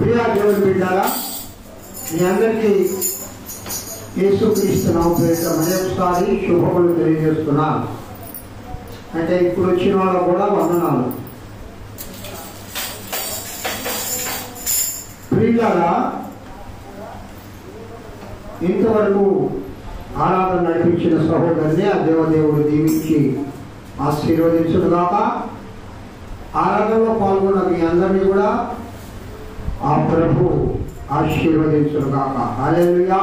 ప్రియా దేవుని బిడ్డారా, మీ అందరికీ యేసుక్రీస్తు నామములో మరొకసారి శుభములు తెలియజేస్తున్నాను. అంటే ఇప్పుడు వచ్చిన వాళ్ళకు కూడా వందనాలు. ప్రియులారా, ఇంతవరకు ఆరాధన నడిపించిన సహోదరుని ఆ దేవదేవుడు దీవించి ఆశీర్వదించుగాక. ఆరాధనలో పాల్గొన్న మీ అందరినీ కూడా ఆ ప్రభు ఆశీర్వదించుగాక. హల్లెలూయా.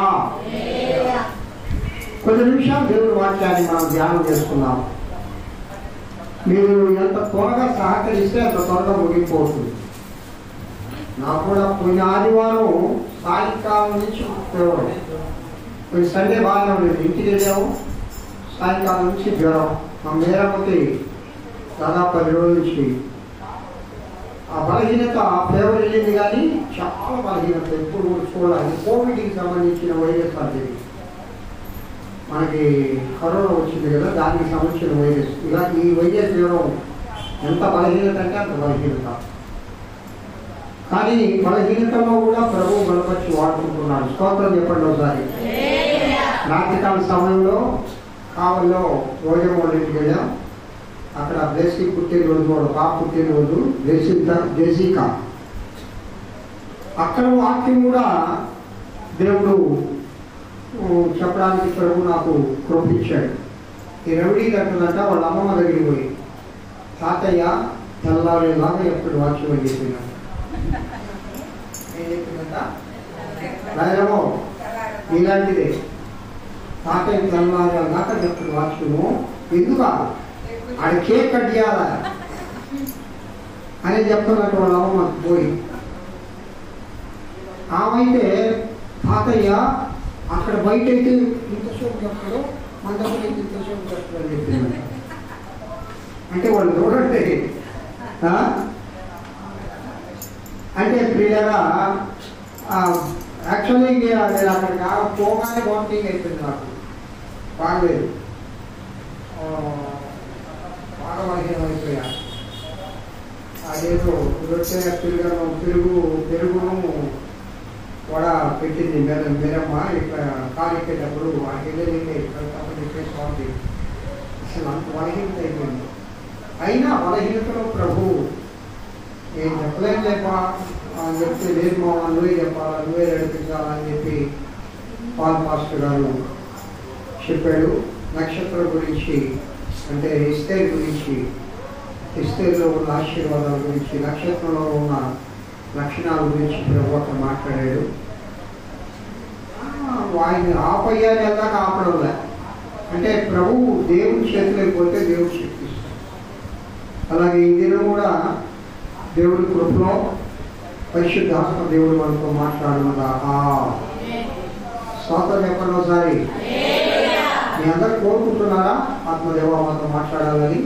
కొన్ని నిమిషాలు దేవుని వాక్యాన్ని మనం ధ్యానం చేసుకున్నాం. మీరు ఎంత త్వరగా సహకరిస్తే అంత త్వరగా ముగిపోతుంది. నాకు కూడా పోయిన ఆదివారం సాయంకాలం నుంచి కొన్ని సండే బాగానే ఉండేది. ఇంటికి వెళ్ళాము, సాయంకాలం నుంచి జ్వరం. మా మేరమ్మకి దాదాపు 10 రోజుల నుంచి ఆ బలహీనత ఫేవర్ వెళ్ళింది, కానీ చాలా బలహీనత ఎప్పుడు చూడాలి. కోవిడ్కి సంబంధించిన వైరస్ అది మనకి కరోనా వచ్చింది కదా, దానికి సంబంధించిన వైరస్. ఇలా ఈ వైరస్ జ్వరం ఎంత బలహీనత అంటే అంత బలహీనత. కానీ బలహీనతలో కూడా ప్రభు బలపరిచి వాడుకుంటున్నాడు. స్తోత్రం చెప్పండి ఒకసారి. రాత్రికాల సమయంలో కావల్లో రోజు ఇంటికి వెళ్ళాం. అక్కడ బ్లేసి పుట్టినరోజు, వాడు పాప పుట్టినరోజు, జెసికా. అక్కడ వాక్యం కూడా దేవుడు చెప్పడానికి ప్రభు నాకు కృపించాడు. ఈ రవిడి కట్టిందంట వాళ్ళ అమ్మమ్మ దగ్గరికి పోయి, తాతయ్య తెల్లారేలాగా ఎప్పుడు వాక్యం అని చెప్పినాడు. ఏం చెప్పిందంట? రాజరామో ఇలాంటిదే, తాతయ్య తెల్లారేలాగా ఎప్పుడు వాక్యము. ఎందుకు ఆడ కేక్ కట్ చేయాలా అని చెప్తున్నట్టు వాళ్ళ అమ్మమ్మ పోయి. ఆమైతే తాతయ్య అక్కడ బయట అయితే ఇంతసేపు చెప్తాడు, మన దగ్గర అయితే ఇంతసేపు చెప్తాడు చెప్పింది. అంటే వాళ్ళు చూడండి. అంటే ప్రియులరా, యాక్చువల్లీ నేను అక్కడికి పోగానే వామిటింగ్ అయిపోయింది. నాకు బాగలేదు, బాగా బలహీనం అయిపోయా. అదేదో వచ్చే పెరుగును వడ పెట్టింది మేరమ్మ. ఇట్లా కాలెక్కేటప్పుడు వాటికి చెప్పేసి వాటి అసలు అంత బలహీనత అయిపోయింది. అయినా బలహీనతలో ప్రభు నేను చెప్పలేను లేపా అని చెప్తే, లేదు మా నువ్వే చెప్పాలా, నువ్వే నడిపించాలని చెప్పి పాల్ మాస్టర్ గారు చెప్పాడు. నక్షత్రం గురించి, అంటే ఇస్తేర్ గురించి, ఇస్తేర్లో ఉన్న ఆశీర్వాదాల గురించి, నక్షత్రంలో ఉన్న లక్షణాల గురించి ప్రభు అక్కడ మాట్లాడాడు. ఆయన ఆపయ్యాన్ని వెళ్ళాక ఆపడంలే. అంటే ప్రభువు దేవుని చేతిలోకి పోతే దేవుడు శక్తిస్తాడు. అలాగే ఈ దినం కూడా దేవుడి కృపలో పరిశుద్ధాత్మ దేవుడు మనతో మాట్లాడుగా. స్తోత్రం చెప్పండి ఒకసారి. మీ అందరూ కోరుకుంటున్నారా ఆత్మదేవ మనతో మాట్లాడాలని?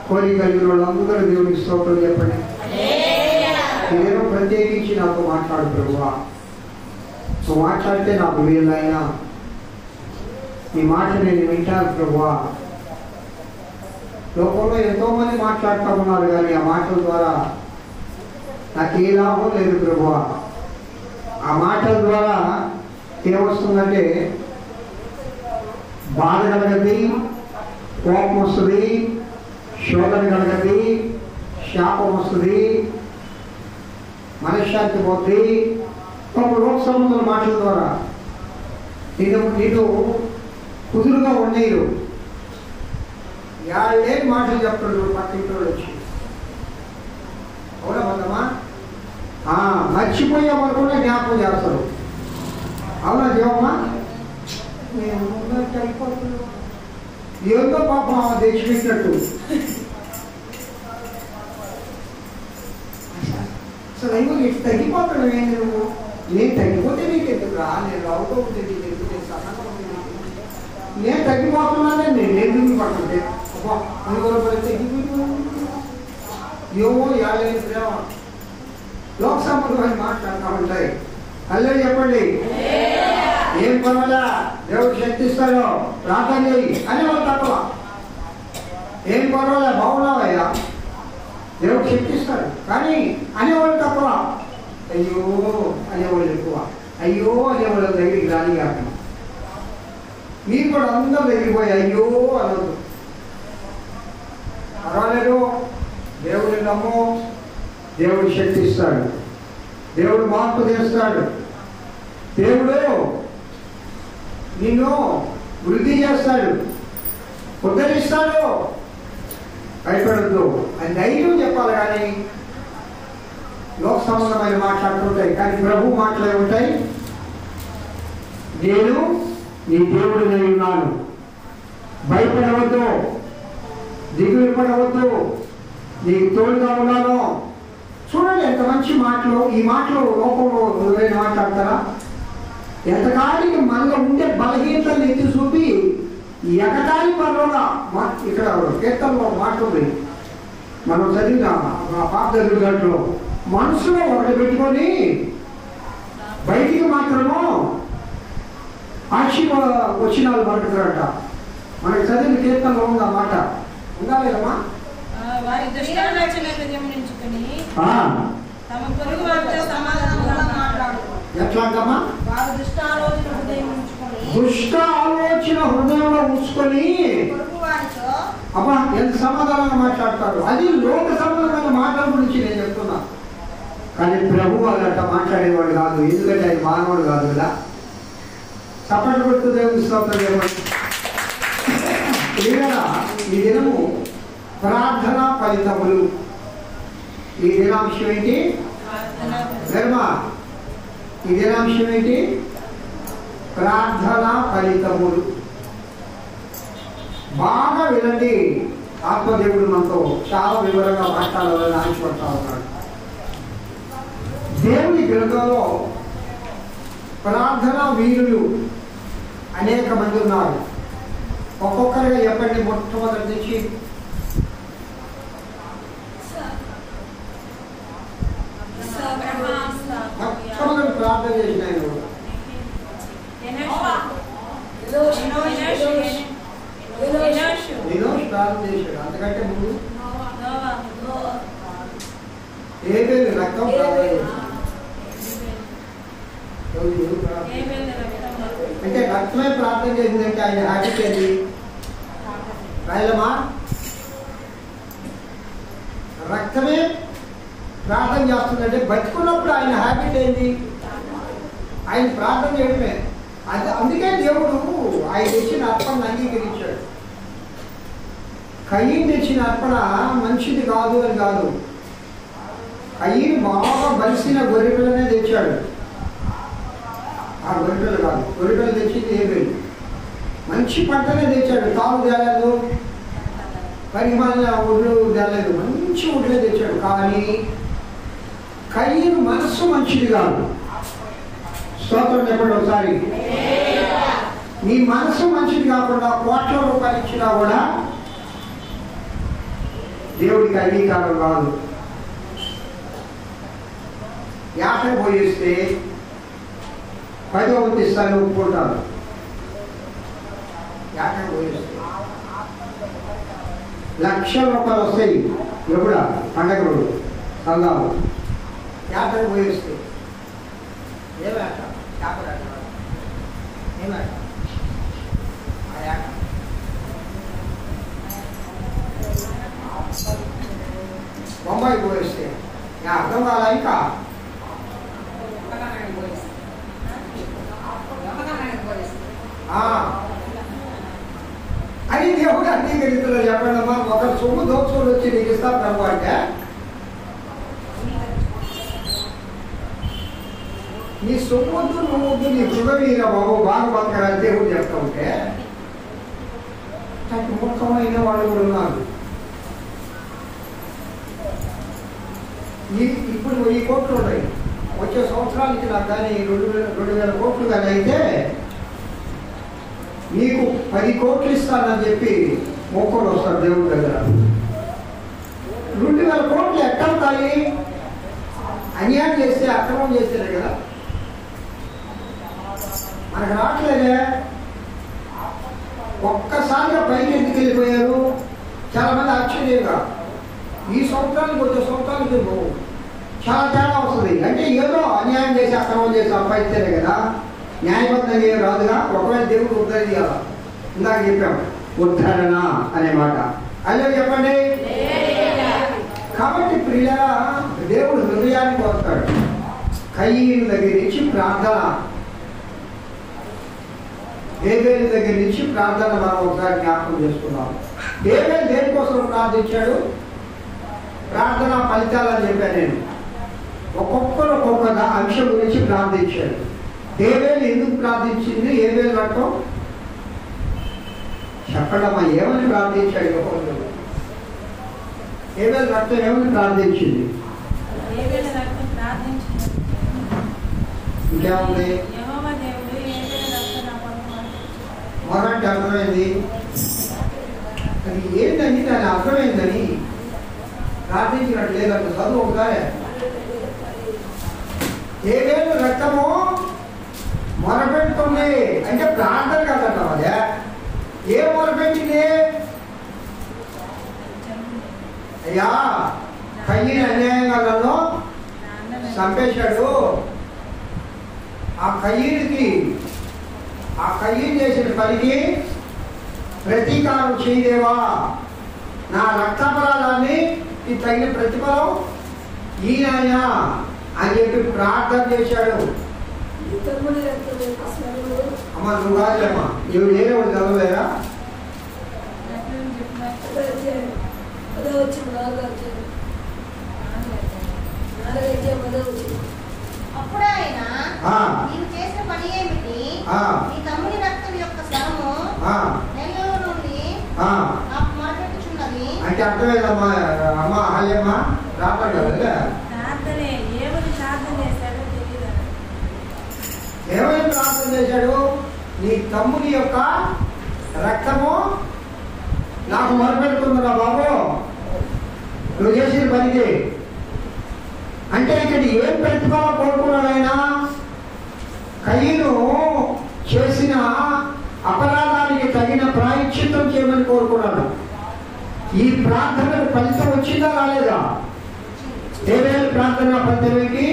కోరిక కలిగిన వాళ్ళందరూ దేవుడికి స్తోత్రం చెప్పండి. నేను ప్రత్యేకించి నాతో మాట్లాడు ప్రభువా. నువ్వు మాట్లాడితే నాకు వీలైనా నీ మాట నేను వింటాను ప్రభువా. లోకంలో ఎంతో మంది మాట్లాడుతూ ఉన్నారు, కానీ ఆ మాటల ద్వారా నాకు ఏ లాభం లేదు ప్రభువా. ఆ మాటల ద్వారా ఏమొస్తుందంటే బాధ కలగద్ది, కోపం వస్తుంది, శోధన కలగద్ది, శాపం వస్తుంది, మనశ్శాంతి పోతుంది. ఒక లోక సంబంధుల మాటల ద్వారా నేను కుదురుగా ఉండేరు. ఏం మాటలు చెప్తాడు పక్కింటి వచ్చి, అవునా మొత్తమా మర్చిపోయే వాళ్ళు కూడా జ్ఞాపకం చేస్తారు. అవునా దేవమ్మా? నేను అయిపోతున్నాను ఏదో పాపం తెచ్చిపెట్టినట్టు. అసలు అయ్యో నీకు తగ్గిపోతాడు. నేను తగ్గిపోతే నీకు ఎందుకు రా, నేను రావుతో ఉంటే నీకు ఎందుకు, నేను సన్నగా ఉంది, నేను తగ్గిపోతున్నానండి. నేను ఎందుకు పడుతుంటే అనుకూల పడి తగ్గిపోతున్నాను. ఏమో యాభై ప్రేమ లోక సంబంధమైన మాట్లాడుతూ ఉంటాయి. అల్లే చెప్పండి, ఏం పర్వాలా, దేవుడు శక్తిస్తాడో ప్రార్థన చేయి అనేవాళ్ళు తక్కువ. ఏం పర్వాలే, బాగున్నావయ్యా, దేవుడు శక్తిస్తాడు కానీ అనేవాళ్ళు తక్కువ. అయ్యో అనేవాళ్ళు ఎక్కువ. అయ్యో అనేవాళ్ళ దగ్గరికి రాని కాక మీరు కూడా అందరూ దగ్గరికి అయ్యో అనొద్దు. పర్వాలేదు, దేవుడి నమ్ము, దేవుడు శక్తి ఇస్తాడు, దేవుడు మార్పు చేస్తాడు, దేవుడు నిన్ను వృద్ధి చేస్తాడు, ఉద్ధరిస్తాడు. భయపడద్దు అని ధైర్యం చెప్పాలి. కానీ లోక సంబంధమైన మాట్లాడుతుంటాయి, కానీ ప్రభు మాటలు ఏముంటాయి? నేను నీ దేవుడినై ఉన్నాను, భయపడవద్దు, దిగులు పడవద్దు, నీకు తోడుగా ఉన్నాను. చూడండి ఎంత మంచి మాటలు. ఈ మాటలు లోకంలో నువ్వేం మాట్లాడతారా? ఎంతకాడికి మనలో ఉండే బలహీనతలు ఎత్తి చూపి ఎగటాలి మనలో ఇక్కడ కీర్తనలో మాట ఉంది, మనం చదివిన పాపదలు గంటలో మనసులో ఒకటి పెట్టుకొని బయటికి మాత్రము ఆక్షి వచ్చినాలు పడుతున్నారట. మనకి చదివిన కీర్తనలో ఉంది ఆ మాట. ఉందా లేదమ్మా? వారి దుష్టాలోచన హృదయముంచుకొని తమ పొరుగు వారితో సమాధానంగా మాట్లాడు. ఎట్లాంటమ్మా? వారు దుష్ట ఆలోచన హృదయముంచుకొని దుష్ట ఆలోచన హృదయంలో ఉంచుకొని పొరుగు వారితో అబ్బా ఎంత సమాధానంగా మాట్లాడతారు. అది లోక సంబంధమైన మాటల గురించి నేను చెప్తున్నా. కానీ ప్రభు వాళ్ళంట మాట్లాడేవాడు కాదు, ఎందుకంటే ఆయన మానవుడు కాదు కదా. చప్పట్లు కొడుతూ దేవుని స్తోత్రం. ఈ దినము ప్రార్థన ఫలితములు. ఈ దినాంశం ఏంటి? ధర్మ. ఈ దినాంశం ఏంటి? ప్రార్థన ఫలితములు. బాగా వినండి. ఆత్మదేవుడు మనతో చాలా వివరంగా మాట్లాడాలని ఆశపడతా ఉన్నాడు. దేవుని గ్రంథంలో ప్రార్థన వీరులు అనేక మంది ఉన్నారు. ఒక్కొక్కరిగా చెప్పండి. మొట్టమొదటి నుంచి మొట్టమొదటి ప్రార్థన చేసిన ఆయన ప్రార్థన చేశాడు. అంతకంటే ముందు ఏబేలు రక్తం ప్రార్థన చేశాడు. అంటే రక్తమే ప్రార్థన చేసిందంటే ఆయన హ్యాబిట్ ఏంటి? రాయలమా? రక్తమే ప్రార్థన చేస్తుందంటే బతుకున్నప్పుడు ఆయన హ్యాబిట్ ఏంటి? ఆయన ప్రార్థన చేయడమే. అది అందుకే దేవుడు ఆయన తెచ్చిన అర్పణను అంగీకరించాడు. కయ్యను తెచ్చిన అర్పణ మంచిది కాదు అని కాదు. కయ్యను బాగా బలిసిన గొర్రెపిల్లనే తెచ్చాడు. ఆ గొర్రెపిల్ల కాదు, గొర్రెపిల్ల తెచ్చింది ఏబేలు. మంచి పంటనే తెచ్చాడు. తాము తేలేదు, పరిమాణ ఒడ్లు తేలేదు, మంచి ఒడ్లే తెచ్చాడు. కానీ కయ్యను మనస్సు మంచిది కాదు. స్తోత్రం చెప్పండి ఒకసారి. నీ మనసు మంచిది కాకుండా కోట్ల రూపాయలు ఇచ్చినా కూడా దేవుడికి అంగీకారం కాదు. యాత్ర పోయిస్తే 10వ వంతు ఇస్తాను ఒప్పుకుంటారు. యాత్ర పోయిస్తే లక్షల రూపాయలు వస్తాయి. ఎప్పుడా? పండగ రోజు సంఘాలు యాత్ర పోయిస్తే ఏమేట యాత్ర ఏమేట ఆ యాత్ర బొంబాయి పోయిస్తే అర్థం కాదా? ఇంకా అని దేవుడు అంగీకరిస్తున్నారు. చెప్పండి అమ్మా. ఒకరు సొమ్ము దోచుకొని వచ్చి నీకు ఇస్తారు ప్రభు అంటే నీ సొమ్ముద్దు నువ్వు వద్దు, నీ హృదయ బాబు బాగా బతకాలని దేవుడు చెప్తా ఉంటే ముఖ్యమైన వాళ్ళు కూడా ఉన్నారు. ఇప్పుడు 1000 కోట్లు ఉన్నాయి. వచ్చే సంవత్సరానికి నాకు కానీ 2000 కోట్లు కానీ అయితే నీకు 10 కోట్లు ఇస్తానని చెప్పి మొక్కలు వస్తారు దేవుడి దగ్గర. 2000 కోట్లు ఎక్కడతాయి? అన్యాయం చేస్తే, అక్రమం చేస్తేనే కదా. మనకు రావట్లేదే. ఒక్కసారిగా పైకి ఎందుకు వెళ్ళిపోయారు? చాలా మంది ఆశ్చర్యంగా ఈ సంవత్సరానికి వచ్చే సంవత్సరానికి చాలా తేడా వస్తుంది. అంటే ఏదో అన్యాయం చేసి అక్రమం చేసి సంపాదిస్తేనే కదా న్యాయబద్ధంగా ఏం రాదుగా. ఒకవేళ దేవుడు ఉద్ధరణ చేయాలి. ఇందాక చెప్పాం ఉద్ధరణ అనే మాట. అదే చెప్పండి. కాబట్టి ప్రియులారా దేవుడు హృదయానికి వస్తాడు. కయ్యను దగ్గర నుంచి ప్రార్థన, హేబేలు దగ్గర నుంచి ప్రార్థన మనం ఒకసారి జ్ఞాపకం చేసుకున్నాం. హేబేలు దేనికోసం ప్రార్థించాడు? ప్రార్థన ఫలితాలని చెప్పాను నేను. ఒక్కొక్కరు ఒక్కొక్క అంశం గురించి ప్రార్థించాడు. హేబేలు ఎందుకు ప్రార్థించింది? హేబేలు రక్తం చెప్పడమ్మా ఏమని ప్రార్థించాడు? హేబేలు రక్తం ఏమని ప్రార్థించింది? ఇంకేముంది? మొరంటే అర్థమైంది. అది ఏంటని దాని అర్థమైందని ప్రార్థించినట్టు లేదంట. చదువు ఒకసారి. హేబేలు రక్తము మొరపెడుతుంది అంటే ప్రార్థన కదట. అదే ఏం మొరపెట్టింది? అయ్యా కయ్యని అన్యాయంగా నన్ను చంపేశాడు. ఆ కయ్యని చేసిన పనికి ప్రతీకారం చేయలేవా? నా రక్తాపరాధాన్ని తగిన ప్రతిఫలం ఈయన అని చెప్పి ప్రార్థన చేశాడు. అమ్మా నువ్వు కాదులేమ్మా, ఇవి నేనే ఒకటి చదవలేరా? అప్పుడు ఆయన నీవు చేసిన పని ఏమిటి? నీ తమ్ముని రక్తం యొక్క శ్రమము నెలలో నుండి నాకు మొరపెట్టుచున్నది అంటే అర్థమేదమ్మా. అమ్మ అహల్యమ్మ ప్రార్థన కదా. ఏమైనా ప్రార్థన చేశాడు? నీ తమ్ముని యొక్క రక్తము నాకు మొరపెడుతుందా బాబు నువ్వు చేసిన పనికి. అంటే ఇక్కడ ఏం ప్రతిఫలం కోరుకున్నాడు ఆయన? కయ్యను చేసిన అపరాధానికి తగిన ప్రాయశ్చిత్తం చేయమని కోరుకున్నాడు. ఈ ప్రార్థనకు ఫలితం వచ్చిందా రాలేదా? హేబేలు ప్రార్థన ఫలితం ఏంటి?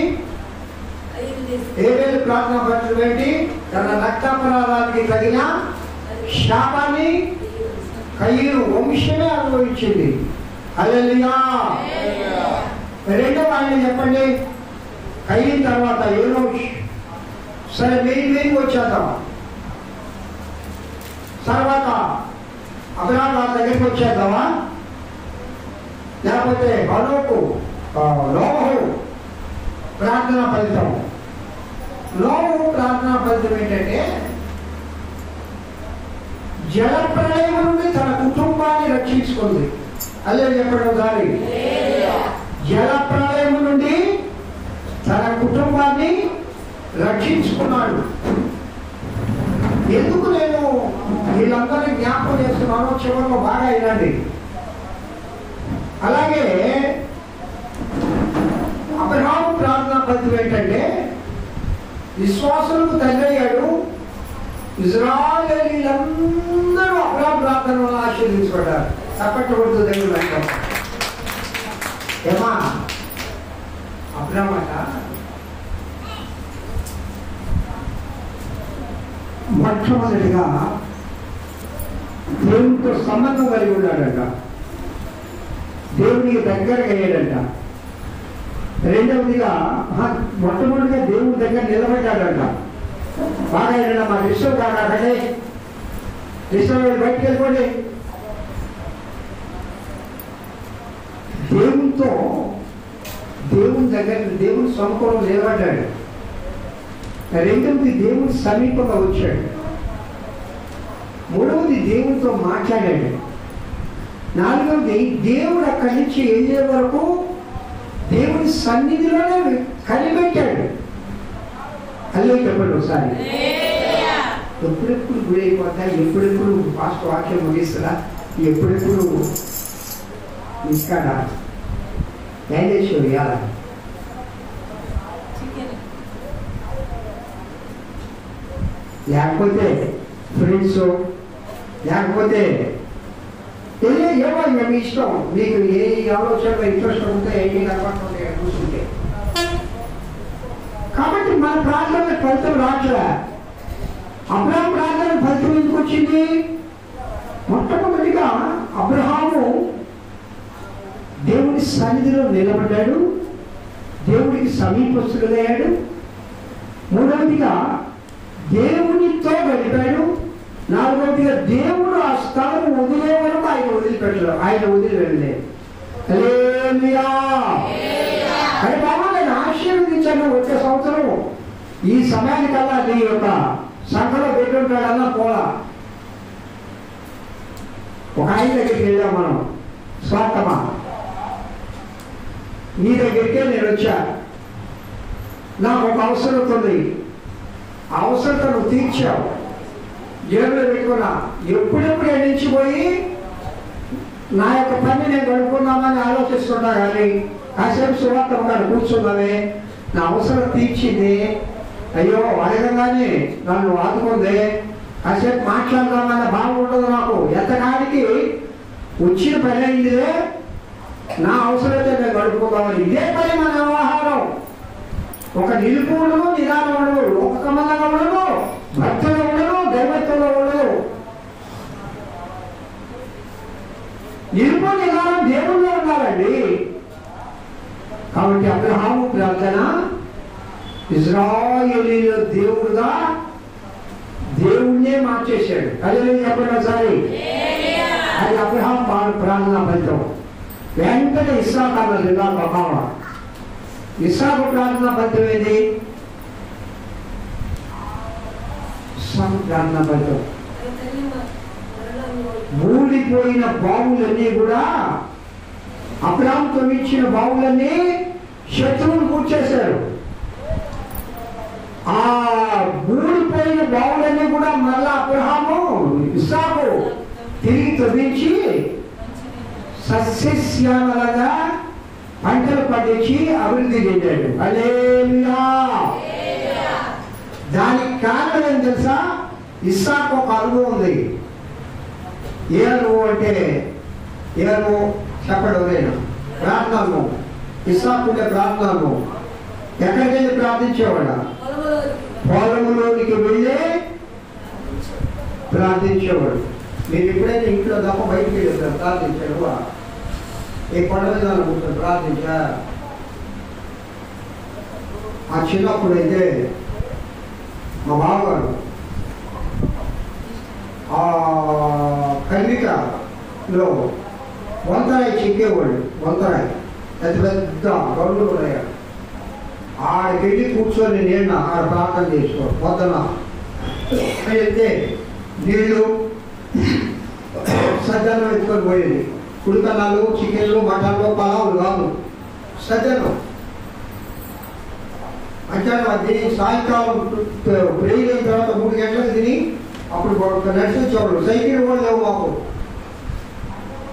హేబేలు ప్రార్థన ఫలితం ఏంటి? తన రక్తాపరాధానికి తగిన శాపాన్ని కయ్యను వంశమే అనుభవించింది. హల్లెలూయా. రెండవ ఆయన చెప్పండి. కయ్యను తర్వాత ఏనోష్. సరే మెయిన్ వచ్చేద్దాం. తర్వాత అబ్రాహాము గారి దగ్గరికి వచ్చేద్దామా? లేకపోతే నోహు ప్రార్థన ఫలితం. నోహు ప్రార్థన ఫలితం ఏంటంటే జలప్రళయం నుండి తన కుటుంబాన్ని రక్షించుకుంది. అదే చెప్పడం దారి. జలప్రళయం నుండి తన కుటుంబాన్ని రక్షించుకున్నాడు. ఎందుకు నేను వీళ్ళందరినీ జ్ఞాపకం చేస్తున్నానో చివరిలో బాగా వినండి. అలాగే అబ్రహాము ప్రార్థన ఫలితం ఏంటంటే విశ్వాసులకు తండ్రి అయ్యాడు. ఇజ్రాయేలీలందరూ అబ్రహాము ప్రార్థన వల్ల ఆశీర్వదించబడ్డారు. తప్పట్టబడుతూ దేవుడు అంటాం. ఏమా అబ్రహాము అట మొట్టమొదటిగా దేవునితో సంబంధం కలిగి ఉన్నాడంట. దేవునికి దగ్గరగా అయ్యాడంట. రెండవదిగా మొట్టమొదటిగా దేవుని దగ్గర నిలబడ్డాడంట. బాగా అయినా మా విశ్వం కాకండి, విశ్వం బయటికి వెళ్ళిపోండి. దేవునితో దేవుని దగ్గర దేవుని సమకూలం నిలబడ్డాడు. రెండవది దేవుని సమీపంగా వచ్చాడు. మూడవది దేవునితో మాట్లాడాడు. నాలుగవది దేవుడు అక్కడి నుంచి వెళ్ళే వరకు దేవుని సన్నిధిలోనే కనిపెట్టాడు. అల్లే చెప్పండి ఒకసారి. ఎప్పుడెప్పుడు గురి అయిపోతా, ఎప్పుడెప్పుడు ఫాస్ట్ వాక్యం ముగిస్తుందా, ఎప్పుడెప్పుడు ఇస్తాడా ఏం చేసావు ఇవాళ? లేకపోతే ఫ్రెండ్స్, లేకపోతే ఏమో మీ ఇష్టం. మీకు ఏ ఆలోచనలో ఇంట్రెస్ట్ ఉంటే ఏంటి కనపడుతుంది కూర్చుంటే మన ప్రార్థన ఫలితం రాట్లే. అబ్రహాం ప్రార్థన ఫలితం ఎందుకు వచ్చింది? మొట్టమొదటిగా అబ్రహాము దేవుని సన్నిధిలో నిలబడ్డాడు, దేవుడికి సమీపస్తుడయ్యాడు. మూడవదిగా దేవునితో గడిపాడు. నాలుగవదిగా దేవుడు ఆ స్థలం వదిలే వరకు ఆయన వదిలిపెట్టలేదు, ఆయన వదిలి వెళ్ళలేదు. అరే బాబా, నేను ఆశీర్వదించాను వచ్చే సంవత్సరం ఈ సమయానికల్లా నీ యొక్క సంఘంలో పెట్టుంటాడన్నా పోలా. ఒక ఆయన దగ్గరికి వెళ్ళాం మనం, స్వార్థమా నీ దగ్గరికే నేను వచ్చా, నాకు ఒక అవసరం ఉంది, ఆ అవసరత నువ్వు తీర్చావు, జేబులో పెట్టుకున్నా. ఎప్పుడెప్పుడు ఎండించిపోయి నా యొక్క పని నేను గడుపుకుందామని ఆలోచిస్తున్నా, కానీ కాసేపు సువార్తం గారు కూర్చున్నామే, నా అవసరం తీర్చింది, అయ్యో అడగంగానే నన్ను ఆదుకుంది, కాసేపు మాట్లాడదామన్న భావం ఉండదు నాకు. ఎంతకాడికి వచ్చిన పని అయిందిలే, నా అవసరమైతే నేను గడుపుకుందామని. ఇదే పని మన వ్యవహారం. ఒక నిలుపు ఉండదు, నిదానం ఉండదు, లోక సంబంధంగా ఉండదు, భక్తులు ఉండదు, దైవత్వంలో ఉండదు. నిలుపు నిదానం దేవుల్లో ఉండాలండి. కాబట్టి అబ్రహాము ప్రార్థన ఇజ్రాయేలీల దేవుడుగా దేవుణ్ణే మార్చేశాడు. అదే చెప్పండి ఒకసారి. అది అబ్రహాం ప్రార్థన ఫలితం. వెంటనే ఇస్సాకు అన్నది నా ప్రభావం. ఇస్సాకు ప్రార్థన ఫలితం ఏంటి? ఇస్సాకు ప్రార్థన ఫలితం మూడిపోయిన బావులన్నీ కూడా, అబ్రహాం తవ్వించిన బావులన్నీ శత్రువులు కూర్చేశారు. ఆ మూడిపోయిన బావులన్నీ కూడా మళ్ళా అబ్రహాము ఇస్సాకు తిరిగి తవ్వించి సస్యశ్యామలంగా పంటలు పండించి అభివృద్ధి చెందాడు. హల్లెలూయా. దానికి కారణం ఏం తెలుసా? ఇస్సాకు ఒక అనుభవం ఉంది. ఏ అనుభవం అంటే, ఏ అనుభవం చెప్పడం నేను ప్రార్థన అనుభవం. ఇస్సాకు ఉండే ప్రార్థన అనుభవం. ఎక్కడికి వెళ్ళి ప్రార్థించేవాడా? పొలంలోనికి వెళ్ళి ప్రార్థించేవాడు. మీరు ఎప్పుడైతే ఇంట్లో తప్ప బయటికి వెళ్ళారు ప్రార్థించాడు? ఏ కొండ మీద కూర్చొని ప్రార్థించా? ఆ చిన్నప్పుడైతే మా బావగారు ఆ కన్నికలో వంతరాయి చెక్కేవాడు. వంతరాయి పెద్ద పెద్ద గడులు ఉన్నాయా, ఆడికెళ్ళి కూర్చొని నేను ఆడ ప్రార్థన చేసుకో. పొద్దున వెళ్తే నీళ్ళు సజ్జనం ఎత్తుకొని పోయేది. కుడికన్నాలు, చికెన్లు, మటన్లు, పలావులు కాదు, సజ్జనం. మధ్యాహ్నం తిని సాయంకాలం ప్రేయర్ అయిన తర్వాత 3 గంటలకు తిని అప్పుడు నడిచొచ్చేవాళ్ళు. సైకిల్ కూడా లేవు మాకు.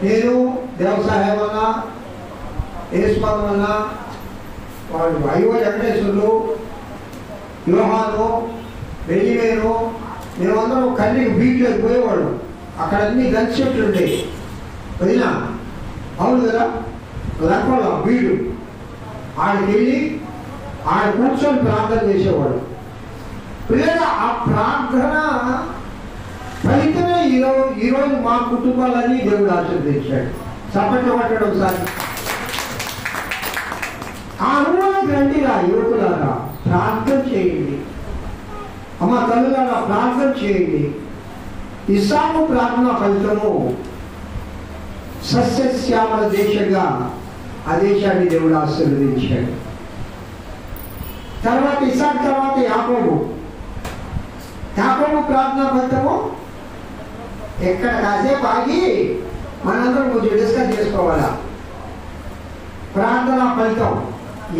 నేను దేవసాయం అన్నా, ఏస్పాదం అన్నా, వాళ్ళు అయ్యో వెంకటేశ్వరులు, యోహాను, వెల్లివేరు, మేమందరం కన్నీకి బీచ్లోకి పోయేవాళ్ళు. అక్కడ అన్ని గన్ చెట్లు ఉండేవి. వదినా అవును కదా, లెక్కల బీడు ఆడికి వెళ్ళి ఆడ కూర్చొని ప్రార్థన చేసేవాడు. పిల్లగా ఆ ప్రార్థన ఫలితమే ఈరోజు మా కుటుంబాలన్నీ దేవుడు ఆశీర్వదించాడు. చప్పట్లు పట్టడం ఒకసారి. ఆ అనుభవానికి రండిరా యువకులారా, ప్రార్థన చేయండి. అమ్మ తల్లులారా ప్రార్థన చేయండి. ఇస్సాకు ప్రార్థన ఫలితము సస్యశ్యామల దేశంగా ఆ దేశాన్ని దేవుడు ఆశీర్వదించాడు. తర్వాత ఇస్సాకు తర్వాత యాకోబు ప్రార్థన ఫలితము ఎక్కడ కాసేపు ఆగి మనందరం కొంచెం డిస్కస్ చేసుకోవాలా. ప్రార్థన ఫలితం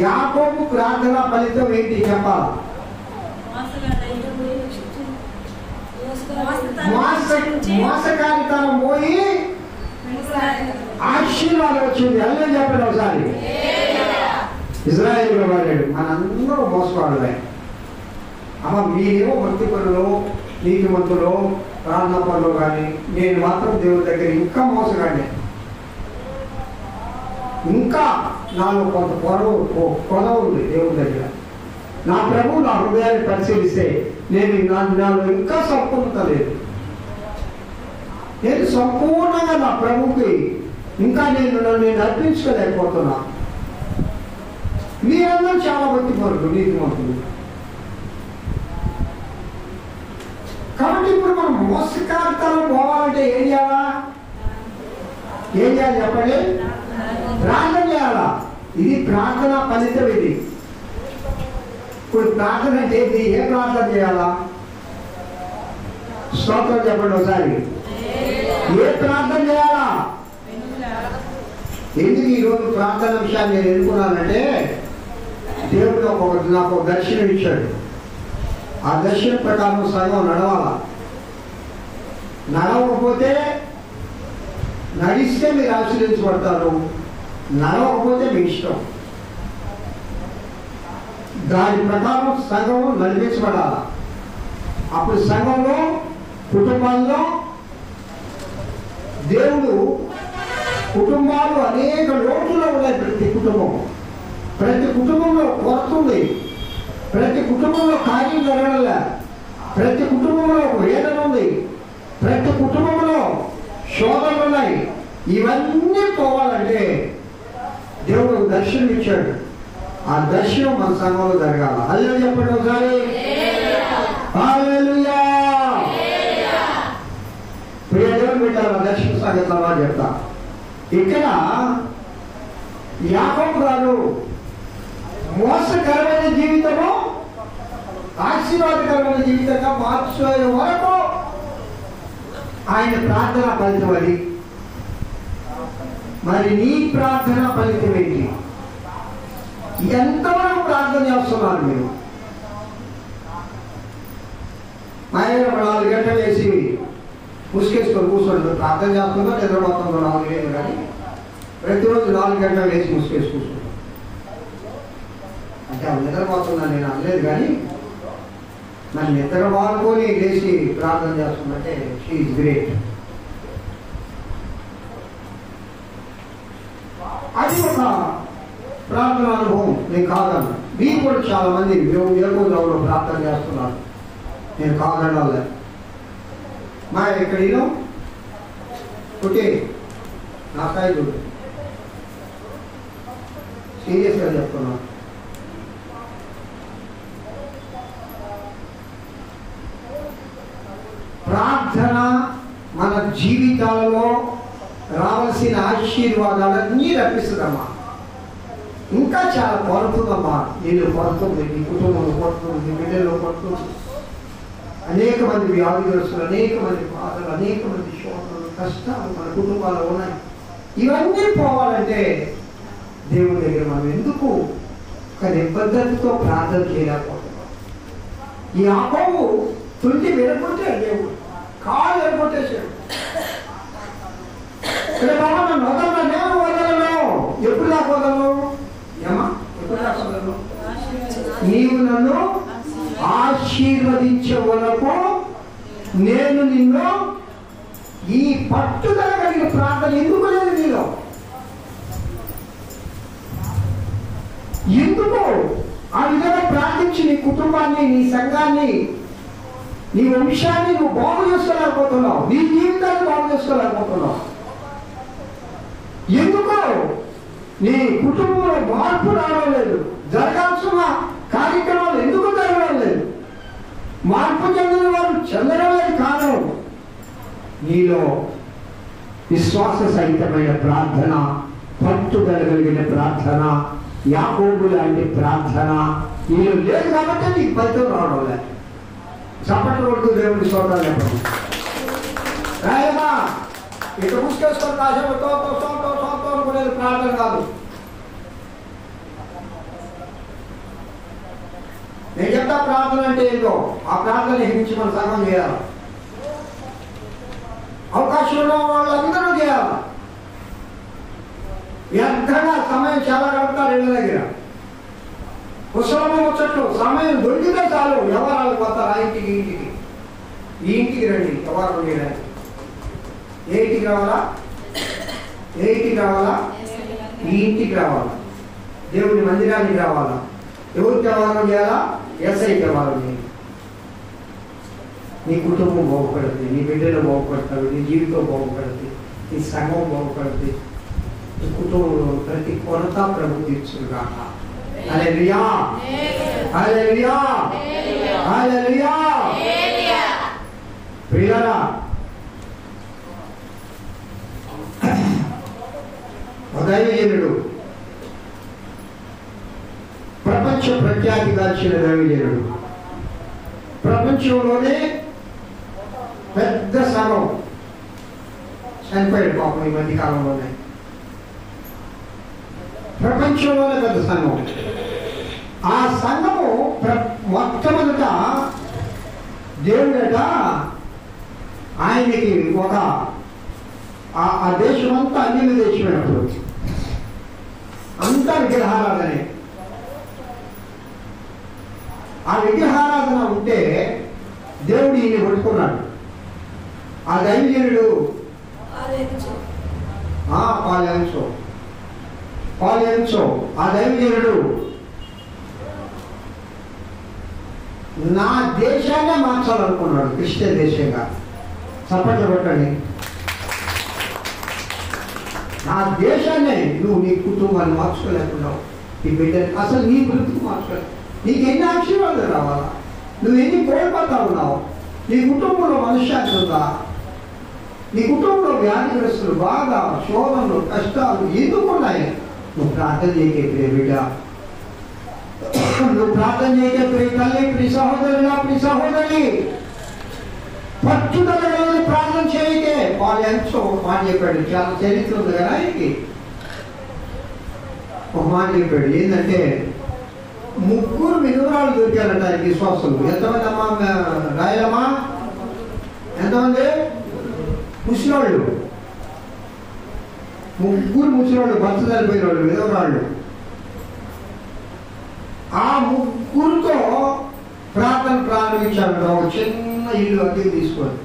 యాకోబు ప్రార్థన ఫలితం ఏంటి చెప్పాలా? మోసకారితనం పోయి ఆశీర్వాదం వచ్చింది. అల్లే చెప్పండి ఒకసారి. ఇజ్రాయేల్ వాడాడు. మనందరూ మోసవాళ్ళే. అమ్మ మీరేమో భక్తి పనులు, నీతిమంతులు, ప్రార్థన పనులు, కానీ నేను మాత్రం దేవుడి దగ్గర ఇంకా మోసగానే. ఇంకా నాలో కొంత కొన ఉంది దేవుడి దగ్గర. నా ప్రభు నా హృదయాన్ని పరిశీలిస్తే నాలో ఇంకా సంపూర్ణత లేదు. నేను సంపూర్ణంగా నా ప్రభుకి ఇంకా నన్ను అర్పించుకోలేకపోతున్నా. మీరందరూ చాలా భక్తిపరులు, నీతిమంతులు. కాబట్టి ఇప్పుడు మనం మోసకార్తలు పోవాలంటే ఏం చేయాలా? ఏం చేయాలి చెప్పండి? ప్రార్థన చేయాలా? ఇది ప్రార్థన ఫలితం. ఇది ఇప్పుడు ప్రార్థన అంటే ఏ ప్రార్థన చేయాలా? స్తోత్రం చెప్పండి ఒకసారి. ఏ ప్రార్థన చేయాలా? ఎందుకు ఈరోజు ప్రార్థన విషయాన్ని నేను ఎన్నుకున్నానంటే, దేవుడు నాకు దర్శనం ఇచ్చాడు. ఆ దర్శనం ప్రకారం సగం నడవాలా. నడవకపోతే నడిస్తే మీరు ఆశీర్వదించబడతారు, నడవకపోతే మీ ఇష్టం. దాని ప్రకారం సంఘం నడిపించబడాలి. అప్పుడు సంఘంలో కుటుంబాల్లో దేవుడు కుటుంబాలు అనేక లోటులో ఉన్నాయి. ప్రతి కుటుంబంలో కొరత ఉంది. ప్రతి కుటుంబంలో కార్యం జరగడంలే. ప్రతి కుటుంబంలో వేదన ఉంది. ప్రతి కుటుంబంలో శోధనలు ఉన్నాయి. ఇవన్నీ పోవాలంటే దేవుడు దర్శనం ఇచ్చాడు. ఆ దర్శనం మన సంఘంలో జరగాల. హల్లెలూయా చెప్పండి ఒకసారి. హల్లెలూయా. ప్రియ దేవుని బిడ్డలారా, దర్శన సంగతి తర్వాత చెప్తా. ఇక్కడ యాకోబు గారు మోసకరమైన జీవితము ఆశీర్వాదకరమైన జీవితంగా మార్చే వరకు ఆయన ప్రార్థన ఫలితం. అది మరి నీ ప్రార్థన ఫలితం ఏంటి? ఎంతవరకు ప్రార్థన చేస్తున్నారు మీరు? ఆయన 4 గంటలు వేసి ముసుకేసుకొని కూర్చోండి. ప్రార్థన చేస్తుందో నిద్రపోతుందో నాకు లేదు, కానీ ప్రతిరోజు 4 గంటలు వేసి ముసుకేసి కూర్చోండి. అంటే అవి నిద్రపోతున్నా నేను అనలేదు, కానీ నన్ను నిద్ర వాడుకొని లేచి ప్రార్థన చేస్తుందంటే షీ ఈజ్ గ్రేట్. అది ఒక ప్రార్థన అనుభవం, నేను కాదను. మీరు కూడా చాలా మంది ఏకోజావులో ప్రార్థన చేస్తున్నారు, నేను కాదనాలే. మా ఇక్కడ ఓకే నా స్థాయి సీరియస్గా చెప్తున్నాను. ప్రార్థన మన జీవితాలలో రావాల్సిన ఆశీర్వాదాలన్నీ రప్పిస్తుందమ్మా. ఇంకా చాలా కొడుతుందమ్మా. నీళ్ళు కొడుతుంది, నీ కుటుంబంలో కొడుతుంది, నీ బిడ్డలో కొడుతుంది. అనేక మంది వ్యాధిగ్రస్తులు, అనేక మంది బాధలు, అనేక మంది శోధనలు, కష్టాలు మన కుటుంబాల్లో ఉన్నాయి. ఇవన్నీ పోవాలంటే దేవుని దగ్గర మనం ఎందుకు ఒక నిబద్ధతతో ప్రార్థన చేయలేకపోతున్నాం? ఈ యాకోబు తుంటి విరగొట్టే దేవుడు కాళ్ళు విరగొట్టేశాడు. నన్ను వదలను, నేను వదలను. ఎప్పుడు దాకా వదలను? ఏమా ఎప్పుడు దాకా వదలను? నీవు నన్ను ఆశీర్వదించే వరకు నేను నిన్ను. ఈ పట్టుదల కలిగిన ప్రార్థన ఎందుకు లేదు నీలో? ఎందుకు ఆ విధంగా ప్రార్థించి నీ కుటుంబాన్ని, నీ సంఘాన్ని, నీ వంశాన్ని నువ్వు బాగు చేసుకోలేకపోతున్నావు, నీ జీవితాన్ని బాగు చేసుకోలేకపోతున్నావు? ఎందుకు నీ కుటుంబంలో మార్పు రావడం లేదు? జరగాల్సిన కార్యక్రమాలు ఎందుకు జరగడం లేదు? మార్పు చెందిన వారు చెందడం లేదు. కారణం నీలో విశ్వాస సహితమైన ప్రార్థన, పట్టుదల కలిగిన ప్రార్థన, యాకోబు లాంటి ప్రార్థన నీలో లేదు. కాబట్టి నీకు ఫలితం రావడం లేదు. చప్పట్లు కొడుతూ దేవుడికి స్తోత్రాలు చెప్పండి. రాయమా ఇక ముసుకేసుకొని రాసేతో అనుకునేది ప్రార్థన కాదు. నేను చెప్తా ప్రార్థన అంటే ఏంటో. ఆ ప్రార్థన హించి మన సంఘం చేయాలి. అవకాశం ఉన్న వాళ్ళందరూ చేయాలి. వ్యర్థంగా సమయం చాలా గడుపుతారు ఇళ్ళ దగ్గర. కుశలము ముచ్చట్లు సమయం దొరికితే చాలు వ్యవహారాలు పోతారు. ఆ ఇంటికి ఈ ఇంటికి రండి, వ్యవహారం చేయడానికి. ఏ ఇంటికి రావాలా? ఈ ఇంటికి రావాలా? దేవుని మందిరానికి రావాలా? ఎవరు వ్యవహారం చేయాలా? ఎస్ఐ వ్యవహారం చేయాలి. నీ కుటుంబం బాగుపడుతుంది, నీ బిడ్డలు బాగుపడతారు, నీ జీవితం బాగుపడుతుంది, నీ సంఘం బాగుపడుతుంది, నీ కుటుంబంలో ప్రతి కొరత ప్రభు తీర్చుగా. హల్లెలూయా, హల్లెలూయా, హల్లెలూయా. ప్రియులారా, దైవజనుడు ప్రపంచ ప్రఖ్యాతిగాంచిన దైవజనుడు, ప్రపంచంలోనే పెద్ద సంఘం చనిపోయాడు పాపం ఈ మధ్య కాలంలోనే. ప్రపంచంలోనే పెద్ద సంఘం. ఆ సంఘము మొట్టమొదట దేవుడట ఆయనకి ఒక ఆ దేశం అంతా అన్య దేశమైనప్పుడు అంతా విగ్రహారాధనే. ఆ విగ్రహారాధన ఉంటే దేవుడు ఈయన పట్టుకున్నాడు. ఆ దైవజనుడు పాలెంచో ఆ దైవజనుడు నా దేశాన్నే మార్చాలనుకున్నాడు క్రిస్టియన్ దేశంగా. చప్పట్లు కొట్టండి. నా దేశాన్నే నువ్వు నీ కుటుంబాన్ని మార్చుకోలేకున్నావు, నీ బిడ్డని అసలు నీ బ్రతుకు మార్చుకోలేదు. నీకు ఎన్ని ఆశీర్వాదాలు రావాలా? నువ్వు ఎన్ని కోల్పోతా ఉన్నావు? నీ కుటుంబంలో మనశ్శాంతి ఉందా? నీ కుటుంబంలో వ్యాధిగ్రస్తులు, బాధ, శోధనలు, కష్టాలు ఎందుకు ఉన్నాయి? నువ్వు ప్రార్థన చేయకే ప్రియ బిడ్డ, నువ్వు ప్రార్థన చేయకే ప్రియ తల్లి, ప్రియ సహోదరులా, ప్రియ సహోదరి, పట్టుదల ప్రార్థన చేయకే. వాళ్ళు ఎంతో మాట చెప్పాడు, చాలా చరిత్ర ఉంది కదా ఆయనకి. ఒక మాట చెప్పాడు ఏంటంటే, 3 విధురాలు దొరికారంట ఆయనకి విశ్వాసులు. ఎంతమంది అమ్మా రాయలమ్మా? ఎంతమంది? ముసలివాళ్ళు, 3 ముసలివాళ్ళు, భర్త చనిపోయిన వాళ్ళు, విధవరాళ్ళు. ఆ 3తో ప్రార్థన ప్రారంభించారంట. ఒక చిన్న ఇల్లు అద్దెకు తీసుకోండి.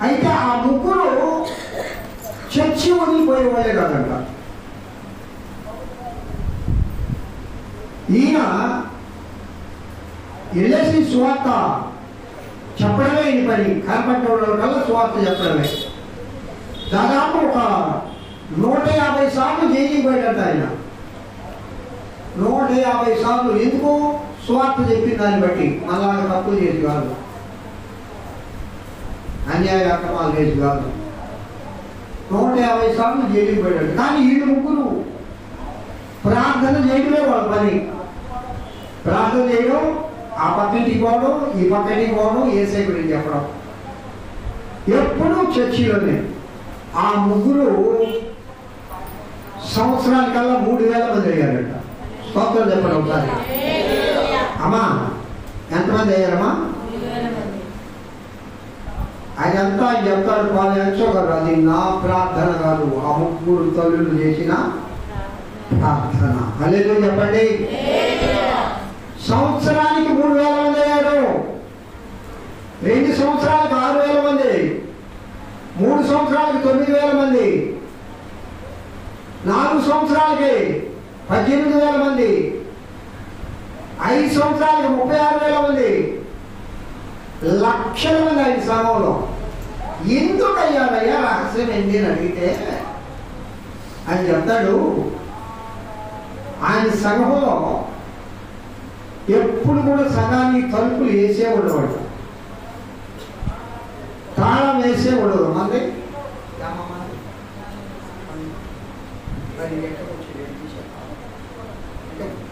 అయితే ఆ 3 చర్చి వదిలిపోయే వాళ్ళే కాదంట. ఈయన వెళ్ళేసి సువార్త చెప్పడమే ఈ పని. కనపడ్డ కల్లా సువార్త చెప్పడమే. దాదాపు ఒక 150 సార్లు జైలుకి పోయాడంట ఆయన. 150 సార్లు. ఎందుకు? సువార్త చెప్పిన దాన్ని బట్టి. అలాగే తప్పులు చేసి కాదు, అన్యాయ అక్రమాలు చేసి కాదు. 150 సార్లు జైలుకి పోయాడు. కానీ వీళ్ళు 3 ప్రార్థన చేయడమే వాళ్ళ పని. ప్రార్థన చేయడం, ఆ పక్కింటికి పోవడం, ఈ పక్కింటికి పోవడం, ఏసై గురించి చెప్పడం, ఎప్పుడూ చర్చిలోనే. ఆ 3 సంవత్సరానికల్లా 3000 మంది అయ్యారట. స్తోత్రం చెప్పండి ఒకసారి. అమ్మా ఎంతమంది అయ్యారమ్మా? అదంతా ఆయన చెప్తాడు. పాలెంచో కదా, అది నా ప్రార్థన కాదు, ఆ 3 తల్లులు చేసిన ప్రార్థన. హల్లెలూయా చెప్పండి. సంవత్సరానికి 3000 మంది అయ్యారు. 2 సంవత్సరాలకు 6000 మంది, 3 సంవత్సరాలకు 9000 మంది, 4 సంవత్సరాలకి 18000 మంది, 5 సంవత్సరాలకి 36000 మంది, లక్షల మంది ఆయన సంఘంలో. ఎందుకు అయ్యారయ్యా? రహస్యం ఏంటి అని అడిగితే ఆయన చెప్తాడు, ఆయన సంఘంలో ఎప్పుడు కూడా సంఘాన్ని తలుపులు వేసే ఉండేవాడు, తాళం వేసే ఉండదు. మంది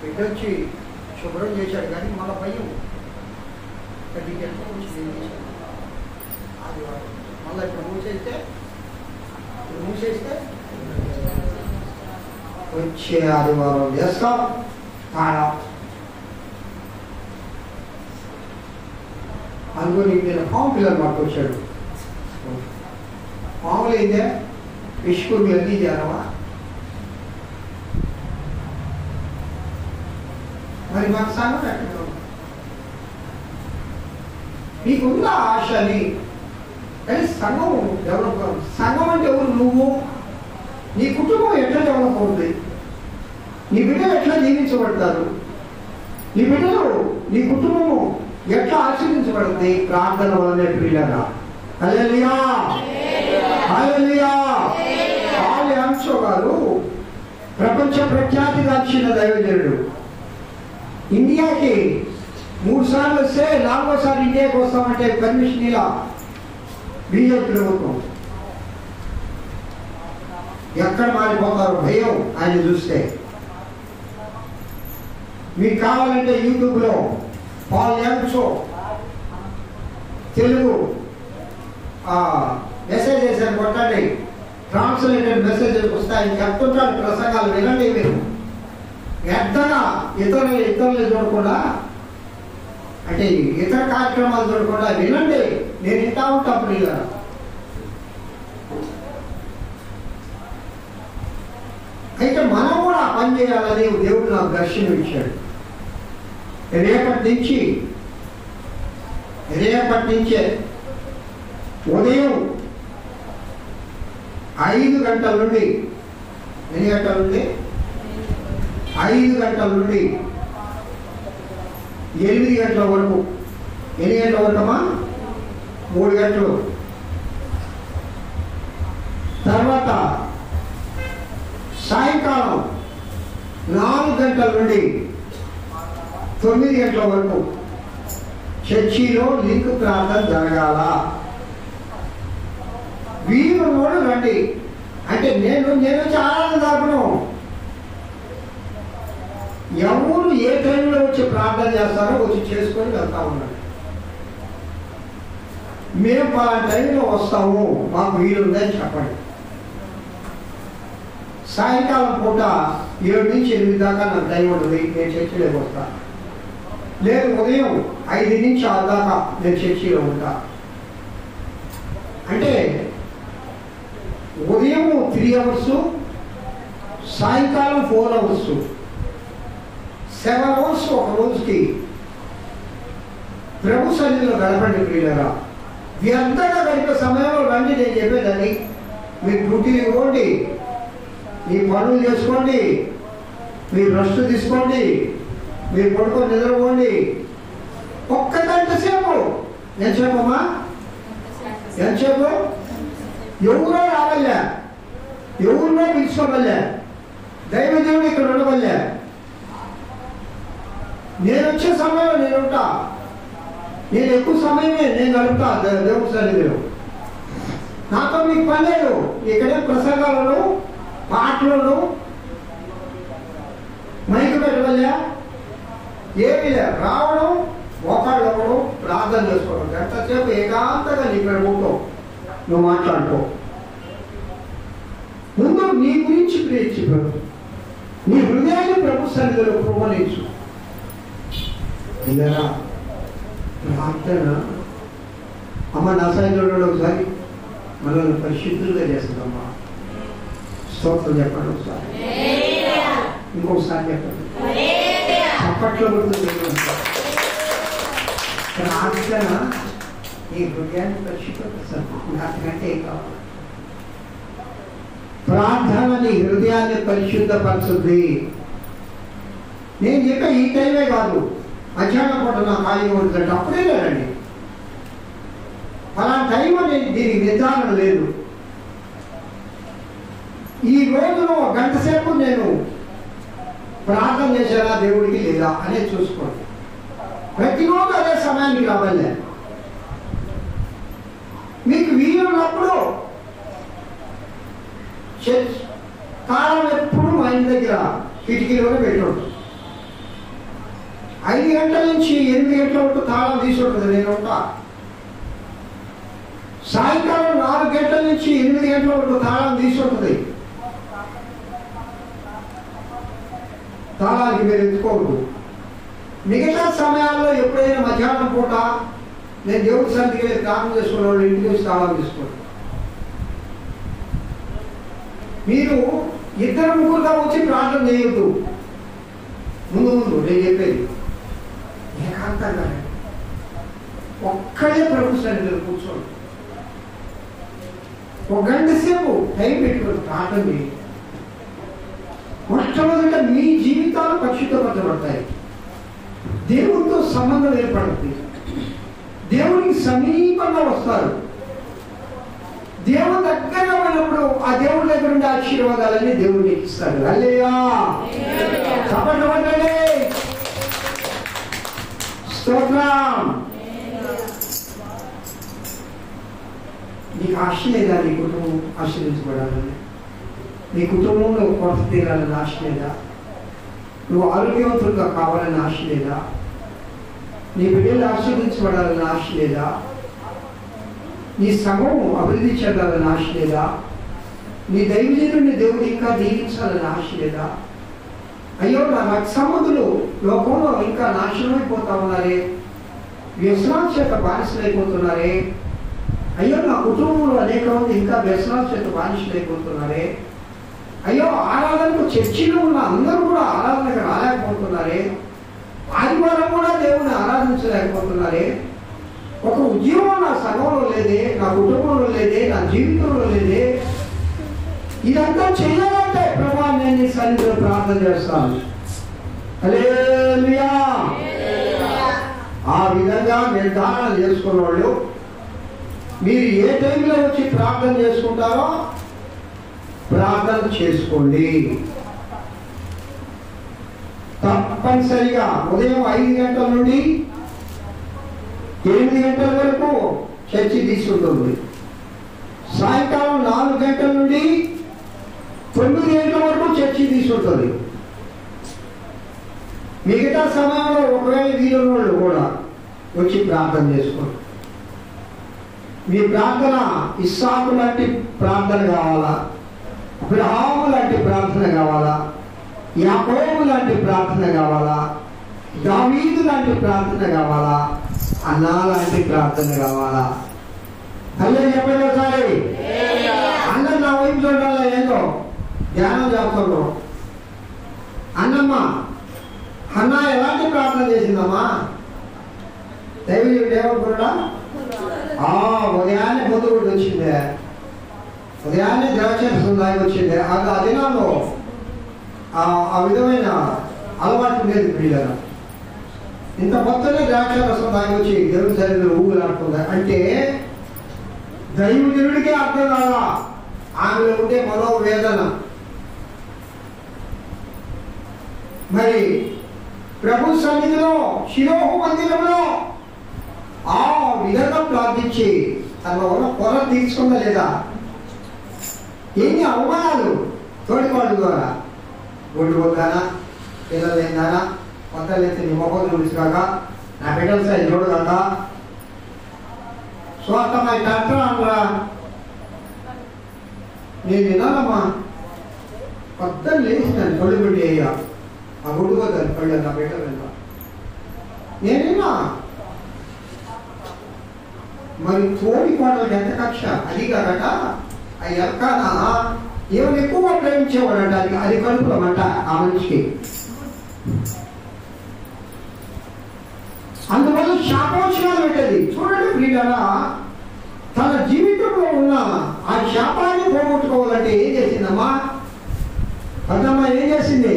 బిడ్డొచ్చి శుభ్రం చేశాడు, కానీ మన భయం మళ్ళీ ఇప్పుడు మూసేస్తే వచ్చే ఆదివారం చేస్తాం. తాళం అనుకుని నేను పాము పిల్లలు పట్టుకొచ్చాడు. పాములు అయితే విష్ణువులు అన్నీ చేరవా? మరి మాకు సంఘం ఎక్కడ? నీకుందా ఆశ అని? కానీ సంఘం డెవలప్ కాదు. సంఘం అంటే ఎవరు? నువ్వు, నీ కుటుంబం ఎట్లా డెవలప్ అవుతుంది? నీ బిడ్డలు ఎట్లా జీవించబడతారు, నీ బిడ్డలు నీ కుటుంబము ఎట్లా ఆశీర్వించబడుతుంది? ప్రార్థన వల్లనే ప్రియులారా. హల్లెలూయా, హల్లెలూయా. పాల్ యాంగ్సో గారు ప్రపంచ ప్రఖ్యాతిగాంచిన దైవజనుడు. ఇండియాకి 3 సార్లు వస్తే 4వసారి ఇండియాకి వస్తామంటే పర్మిషన్ ఇలా బీజేపీ ప్రభుత్వం. ఎక్కడ మారిపోతారో భయం ఆయన చూస్తే. మీకు కావాలంటే యూట్యూబ్లో పాల్ యాంగ్సో తెలుగు మెసేజెస్ అని కొట్టండి, ట్రాన్స్లేటెడ్ మెసేజెస్ వస్తాయి. చెప్తుంటాడు ప్రసంగాలు, వినండి మీరు. వ్యర్థంగా ఇతరులు చూడకుండా, అంటే ఇతర కార్యక్రమాలు చూడకుండా వినండి. నేను ఇంటా ఉంటా ప్రియుల. అయితే మనం కూడా పని చేయాలని దేవుడు నాకు దర్శనం ఇచ్చాడు. రేపటి నుంచే ఉదయం 5 గంటల నుండి, ఎన్ని గంటల నుండి? 5 గంటల నుండి 8 గంటల వరకు. ఎన్ని గంటల వరకమ్మా? 3 గంటలు. తర్వాత సాయంకాలం 4 గంటల నుండి 9 గంటల వరకు చర్చిలో లింక్ ప్రార్థన జరగాల. వీరు కూడా రండి. అంటే నేను చాలా దారుణం. ఎవరు ఏ టైంలో వచ్చి ప్రార్థన చేస్తారో వచ్చి చేసుకొని వెళ్తా ఉన్నాడు. మేము పలానా టైంలో వస్తాము, మాకు వీలుందని చెప్పండి. సాయంకాలం పూట 7 నుంచి 8 దాకా నాకు టైం ఉంటుంది, నేను చర్చిలోకి వస్తాను. లేదు ఉదయం 5 నుంచి 6 దాకా నేను చర్చిలో ఉంటా. అంటే ఉదయం 3 అవర్స్, సాయంకాలం 4 అవర్స్, 7 అవర్స్ ఒక రోజుకి ప్రభు సన్నిధిలో గడపండి ప్రియులారా. వ్యర్థంగా గడిపే సమయంలో రండి. నేను చెప్పేదని మీరు డ్యూటీలు ఇవ్వండి, మీ పనులు చేసుకోండి, మీరు రెస్ట్ తీసుకోండి, మీరు పడుకొని నిద్రపోండి. 1 గంట సేపు. ఎంతసేపమ్మా? ఎంతసేపు? ఎవరో రావల్లే, ఎవరినో పిలుచుకోవల్లే, దైవదేవుడు ఇక్కడ ఉండవల్లే. నేను వచ్చే సమయంలో నేను ఉంటా. నేను ఎక్కువ సమయమే నేను గడుపుతా దేవుడి సన్నిధిలో. నాతో మీకు పని లేదు. ఇక్కడే ప్రసంగాలను, పాటలను, మైకు పెట్టవల్లే, ఏమీ లేదు. రావడం, మోకాళ్ళు అవ్వడం, ప్రార్థన చేసుకోవడం. ఎంతసేపు ఏకాంతంగా నీ ప్రభుత్వం నువ్వు మాట్లాడుకో. ముందు నీ గురించి ప్రేక్షి ప్రభు, నీ హృదయాన్ని ప్రభు సన్నిధిలో కృపణించు. ఇలా ప్రార్థన అమ్మ నా సైన్యంలో ఒకసారి మనల్ని పరిశుద్ధులుగా చేస్తుందమ్మా. స్తోత్రం చెప్పండి ఒకసారి, ఇంకొకసారి చెప్పండి. చప్పట్లో పడుతుంది. ప్రార్థన నీ హృదయాన్ని పరిశుద్ధపరుస్తుంది. అంతకంటే ఏం కావాలి? ప్రార్థన నీ హృదయాన్ని పరిశుద్ధపరుస్తుంది. నేను చెప్పే ఈ టైమే కాదు, మధ్యాహ్నం పూట నా ఖాళీ ఉంటుందంటే అప్పుడే లేదండి. అలా టైం అనేది దీనికి నిర్ధారణ లేదు. ఈ రోజులో 1 గంట సేపు నేను ప్రార్థన చేశానా దేవుడికి లేదా అనేది చూసుకోండి. ప్రతిరోజు అదే సమయానికి రావాలి. మీకు వీలున్నప్పుడు కాలం ఎప్పుడు మా ఇంటి దగ్గర కిటికీలోనే పెట్టుంటుంది. 5 గంటల నుంచి 8 గంటల వరకు తాళం తీసి ఉంటుంది, నేను ఉంటా. సాయంకాలం 4 గంటల నుంచి 8 గంటల వరకు తాళం తీసి ఉంటుంది. తాళానికి మీరు ఎత్తుకోవద్దు. మిగతా సమయాల్లో ఎప్పుడైనా మధ్యాహ్నం పూట నేను దేవుడి సన్నిధికి వెళ్ళి ప్రార్థన చేసుకున్న వాళ్ళు ఇంటికి వచ్చి తాళం తీసుకోండి. మీరు 2-3గా వచ్చి ప్రార్థన చేయొద్దు. ముందు నేను చెప్పేది ఏకాంతంగా ఒక్కడే ప్రభు సన్నిధిలో కూర్చోండి. 1 గంట సేపు టైం పెట్టుకొని ప్రార్థన చేయండి. మొట్టమొదట మీ జీవితాలు పరిశుద్ధపరచబడతాయి. దేవుడితో సంబంధం ఏర్పడుతుంది. దేవునికి సమీపంగా వస్తారు. దేవుడు దగ్గరగా ఉన్నప్పుడు ఆ దేవుడి దగ్గర ఉండే ఆశీర్వాదాలన్నీ దేవుడికి ఇస్తాడు. హల్లెలూయా, చప్పట్లు కొట్టండి, స్తోత్రం. నీకు ఆశ లేదా? నీ కుటుంబం ఆశీర్వించబడాలని, నీ కుటుంబంలో కొరత తీరాలని ఆశ లేదా? నువ్వు ఆరోగ్యవంతులుగా కావాలని ఆశ లేదా? నీ బిడ్డలు ఆశీర్వించబడాలని ఆశ లేదా? నీ సంఘం అభివృద్ధి చెందాలని ఆశ లేదా? నీ దైవజనుడిని దేవుడు ఇంకా దీవించాలని ఆశ లేదా? అయ్యో, నా రక్త సంబంధులు లోకంలో ఇంకా నాశనమైపోతా ఉన్నారే, వ్యసనాల చేత బానిసలైపోతున్నారే. అయ్యో, నా కుటుంబంలో అనేక మంది ఇంకా వ్యసనాల చేత బానిసలైపోతున్నారే. అయ్యో, ఆరాధనకు చర్చిలో ఉన్న అందరూ కూడా ఆరాధనకు రాలేకపోతున్నారే. ఆదివారం కూడా దేవుని ఆరాధించలేకపోతున్నారే. ఒక ఉద్యోగం నా సంఘంలో లేదే, నా కుటుంబంలో లేదే, నా జీవితంలో లేదే. ఇదంతా చేయాలంటే ప్రభా నేను నీ సన్నిధిలో ప్రార్థన చేస్తాను. హల్లెలూయా. ఆ విధంగా నిర్ధారణ చేసుకున్న వాళ్ళు మీరు ఏ టైంలో వచ్చి ప్రార్థన చేసుకుంటారో ప్రార్థన చేసుకోండి. తప్పనిసరిగా ఉదయం 5 గంటల నుండి 8 గంటల వరకు చర్చి తీసుకుంటుంది. సాయంకాలం 4 గంటల నుండి 9 గంటల వరకు చర్చి తీసుకుంటుంది. మిగతా సమయంలో ఒకవేళ వీలున్న వాళ్ళు కూడా వచ్చి ప్రార్థన చేసుకోండి. మీ ప్రార్థన ఇస్సాకు లాంటి ప్రార్థన కావాలా, అబ్రహాము లాంటి ప్రార్థన కావాలా, యాకోబు లాంటి ప్రార్థన కావాలా, దావీదు లాంటి ప్రార్థన కావాలా, అన్నా లాంటి ప్రార్థన కావాలా? అల్లే చెప్పండి ఒకసారి. అందరు నా వైపు చూడాలా? ఏందో ధ్యానం చేస్తున్నాం. అన్నమ్మ, అన్న ఎలాంటి ప్రార్థన చేసిందమ్మా? దైవజనుడు ఏమనుకున్నాడా? ఉదయాన్నే పొద్దుగుడు వచ్చిందే, ఉదయాన్నే ద్రాక్షరసం దాగి వచ్చిందే. అది ఆ దినాల్లో ఆ విధమైన అలవాటు లేదు పిల్లలు. ఇంత పొద్దునే ద్రాక్షరసం దాగి వచ్చి దేవుని శరీరంలో ఊగులాడుతుంది అంటే దైవజనుడికే అర్థం కాదా ఆమెలో ఉండే మనోవేదన. మరి ప్రభు సన్నిధిలో శిలోహు మందిరంలో ఆ విధంగా ప్రార్థించి తన వల్ల పొర తీర్చుకుందా లేదా? ఎన్ని అవమానాలు తోడిపాడు ద్వారా. ఒడ్డు వద్దానా, పిల్లలు ఏందానా, కొత్తలు ఎత్తి నీ మొహం చూపించగాక, నా బిడ్డల సైజు చూడగాక, స్వార్థమై తంత్రా నేను వినాలమ్మా. కొత్తలు లేచినాను కళ్ళు బిడ్డ అయ్యా, ఆ గుడ్డు వద్దాను కళ్ళు నా బిడ్డలు వెళ్ళా నేనేనా. మరి తోడి పాటలకు ఎంత కక్ష? అది కాకట ఆ ఎల్కానా ఏమైనా ఎక్కువగా ప్రేమించేవాడంట. అది కలుపులమంట ఆ మనిషికి. అందువల్ల శాపోచనాలు పెట్టేది. చూడండి ప్రియులారా, తన జీవితంలో ఉన్న ఆ శాపాన్ని పోగొట్టుకోవాలంటే ఏం చేసిందమ్మా? అదమ్మా ఏం చేసింది?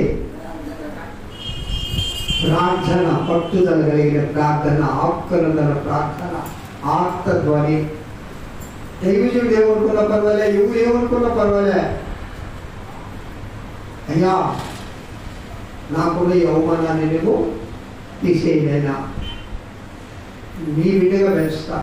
ప్రార్థన, పట్టుదల కలిగిన ప్రార్థన, ఆత్మల ప్రార్థన, ఆత్మధ్వని. దైవజనుడు ఏమనుకున్న పర్వాలే, ఎవరు ఏమనుకున్న పర్వాలే, అయ్యా నాకున్న ఈ అవమానాన్ని నువ్వు తీసేయలేనా, నీ బిడ్డగా పెంచుతా.